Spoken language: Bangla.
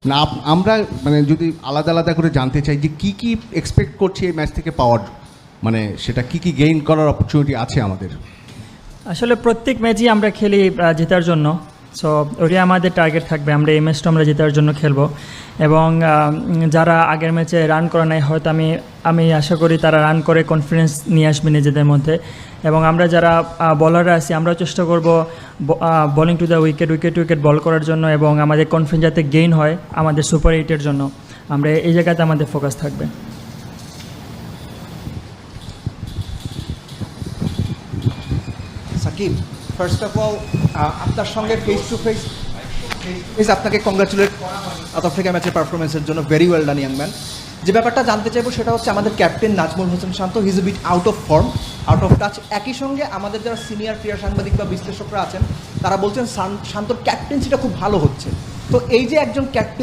না আমরা মানে যদি আলাদা আলাদা করে জানতে চাই যে কি এক্সপেক্ট করছি এই ম্যাচ থেকে পাওয়ার, মানে সেটা কি গেইন করার অপরচুনিটি আছে আমাদের? আসলে প্রত্যেক ম্যাচই আমরা খেলি জেতার জন্য, সো ওটাই আমাদের টার্গেট থাকবে। আমরা এই ম্যাচটা আমরা জেতার জন্য খেলবো এবং যারা আগের ম্যাচে রান করে নাই হয়তো আমি আশা করি তারা রান করে কনফিডেন্স নিয়ে আসবে নিজেদের মধ্যে। এবং আমরা যারা বলাররা আছি আমরাও চেষ্টা করব বোলিং টু দ্য উইকেট বল করার জন্য এবং আমাদের কনফিডেন্স যাতে গেইন হয় আমাদের সুপার 8-এর জন্য। আমরা এই জায়গাতে আমাদের ফোকাস থাকবে। সাকিব, ফার্স্ট অফ অল আপনার সঙ্গে ফেস টু ফেস আপনাকে কংগ্রাচুলেট সাউথ আফ্রিকা ম্যাচের পারফরমেন্সের জন্য, very well done young man. যে ব্যাপারটা জানতে চাইবো সেটা হচ্ছে আমাদের captain Nazmul Hossain Shanto, he is a bit out of form, out of touch. একই সঙ্গে আমাদের যারা সিনিয়র ক্রীড়া সাংবাদিক বা বিশ্লেষকরা আছেন তারা বলছেন শান্তর ক্যাপ্টেন্সিটা খুব ভালো হচ্ছে। তো এই যে একজন ক্যাপ্টেন